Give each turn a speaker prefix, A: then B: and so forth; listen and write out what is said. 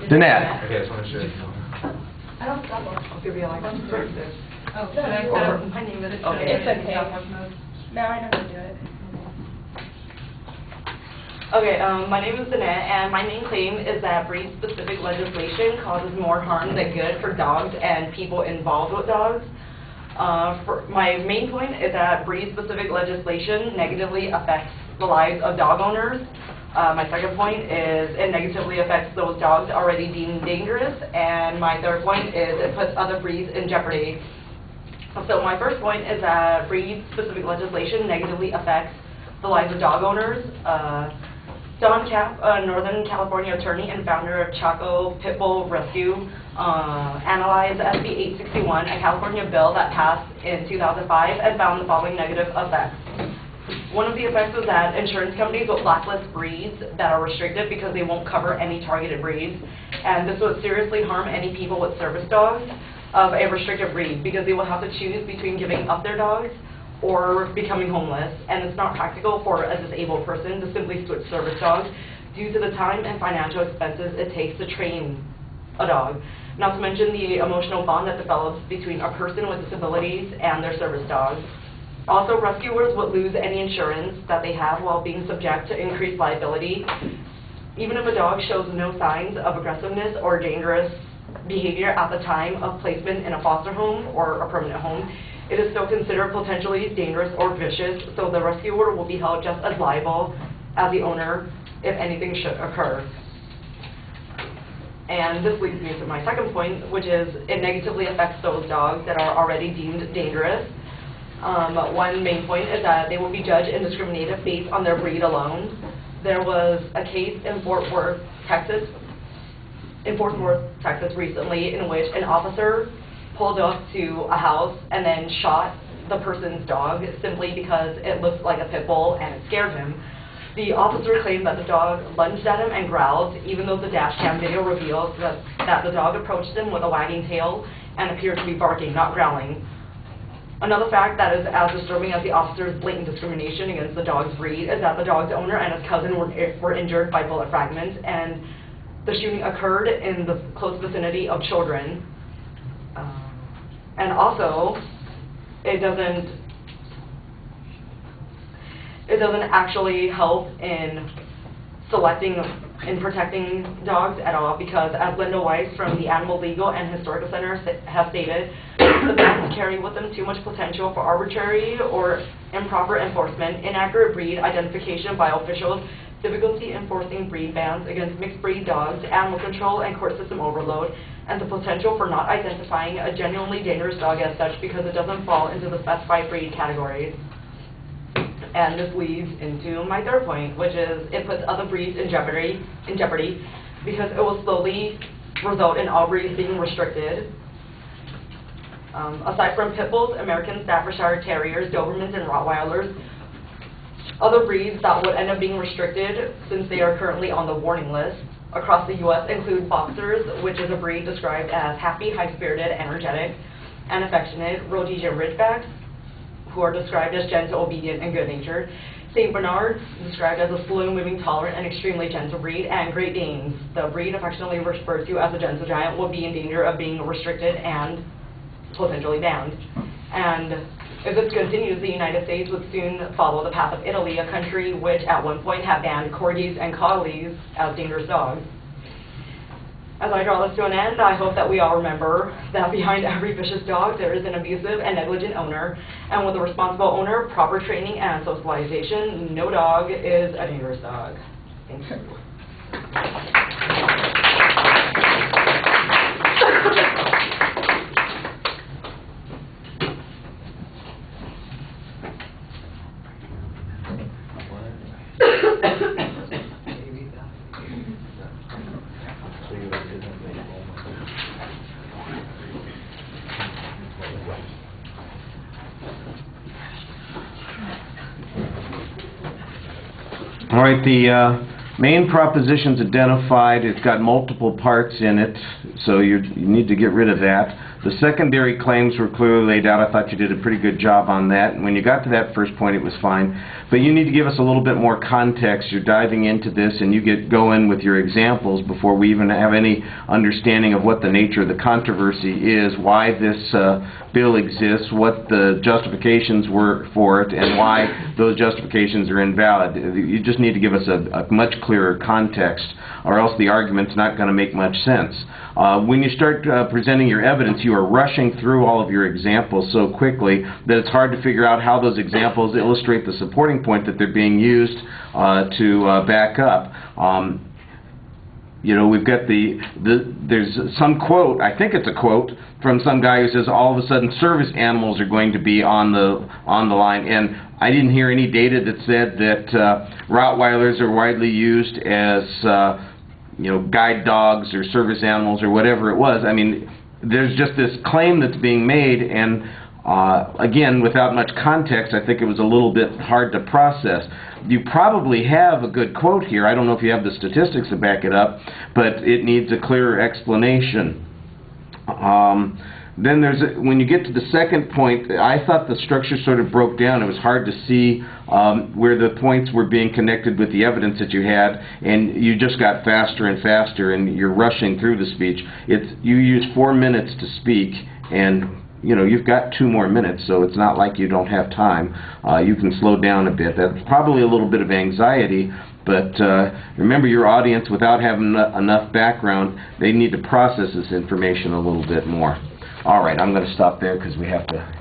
A: Danette.
B: Okay, I just want to show you.
C: I don't stop. I'll give you like one person.
D: Oh, should I
C: Or
D: set
C: my name is.
D: okay.
C: It's okay.
D: Stop watch mode?
C: No, I know how to do it.
E: Okay, my name is Danette, and my main claim is that breed-specific legislation causes more harm than good for dogs and people involved with dogs. My main point is that breed-specific legislation negatively affects the lives of dog owners. My second point is it negatively affects those dogs already deemed dangerous, and my third point is it puts other breeds in jeopardy. So my first point is that breed-specific legislation negatively affects the lives of dog owners. Don Cap, a Northern California attorney and founder of Chaco Pit Bull Rescue, analyzed SB 861, a California bill that passed in 2005, and found the following negative effects. One of the effects was that insurance companies will blacklist breeds that are restricted because they won't cover any targeted breeds, and this would seriously harm any people with service dogs of a restricted breed because they will have to choose between giving up their dogs or becoming homeless, and it's not practical for a disabled person to simply switch service dogs due to the time and financial expenses it takes to train a dog, not to mention the emotional bond that develops between a person with disabilities and their service dog. Also, rescuers would lose any insurance that they have while being subject to increased liability. Even if a dog shows no signs of aggressiveness or dangerous behavior at the time of placement in a foster home or a permanent home, it is still considered potentially dangerous or vicious, so the rescuer will be held just as liable as the owner if anything should occur. And this leads me to my second point, which is it negatively affects those dogs that are already deemed dangerous. One main point is that they will be judged and discriminated based on their breed alone. There was a case in Fort Worth, Texas recently in which an officer pulled up to a house and then shot the person's dog simply because it looked like a pit bull and it scared him. The officer claimed that the dog lunged at him and growled, even though the dash cam video reveals that the dog approached him with a wagging tail and appeared to be barking, not growling. Another fact that is as disturbing as the officer's blatant discrimination against the dog's breed is that the dog's owner and his cousin were injured by bullet fragments, and the shooting occurred in the close vicinity of children. And also, it doesn't actually help in protecting dogs at all, because as Linda Weiss from the Animal Legal and Historical Center have stated, the bans carry with them too much potential for arbitrary or improper enforcement, inaccurate breed identification by officials, difficulty enforcing breed bans against mixed breed dogs, animal control and court system overload, and the potential for not identifying a genuinely dangerous dog as such because it doesn't fall into the specified breed categories. And this leads into my third point, which is it puts other breeds in jeopardy because it will slowly result in all breeds being restricted. Aside from pit bulls, American Staffordshire Terriers, Dobermans, and Rottweilers, other breeds that would end up being restricted, since they are currently on the warning list across the U.S., include boxers, which is a breed described as happy, high-spirited, energetic, and affectionate; Rhodesian Ridgebacks, who are described as gentle, obedient, and good-natured; St. Bernards, described as a slow-moving, tolerant, and extremely gentle breed; and Great Danes, the breed affectionately referred to as a gentle giant, will be in danger of being restricted and potentially banned. And if this continues, the United States would soon follow the path of Italy, a country which at one point had banned corgis and collies as dangerous dogs. As I draw this to an end, I hope that we all remember that behind every vicious dog there is an abusive and negligent owner, and with a responsible owner, proper training, and socialization, no dog is a dangerous dog. Thank you.
A: All right, the Main propositions identified, it's got multiple parts in it, so you need to get rid of that. The secondary claims were clearly laid out. I thought you did a pretty good job on that. And when you got to that first point, it was fine. But you need to give us a little bit more context. You're diving into this, and you get going with your examples before we even have any understanding of what the nature of the controversy is, why this bill exists, what the justifications were for it, and why those justifications are invalid. You just need to give us a much clearer context, or else the argument's not going to make much sense. When you start presenting your evidence, you are rushing through all of your examples so quickly that it's hard to figure out how those examples illustrate the supporting point that they're being used to back up. You know, we've got there's some quote, I think it's a quote, from some guy who says all of a sudden service animals are going to be on the line, and I didn't hear any data that said that Rottweilers are widely used as you know, guide dogs or service animals or whatever it was. I mean, there's just this claim that's being made, and again, without much context, I think it was a little bit hard to process. You probably have a good quote here. I don't know if you have the statistics to back it up, but it needs a clearer explanation. Then when you get to the second point, I thought the structure sort of broke down. It was hard to see where the points were being connected with the evidence that you had, and you just got faster and faster, and you're rushing through the speech. You use 4 minutes to speak, and you know, you've got 2 more minutes, so it's not like you don't have time. You can slow down a bit. That's probably a little bit of anxiety, but remember, your audience, without having enough background, they need to process this information a little bit more. All right, I'm going to stop there because we have to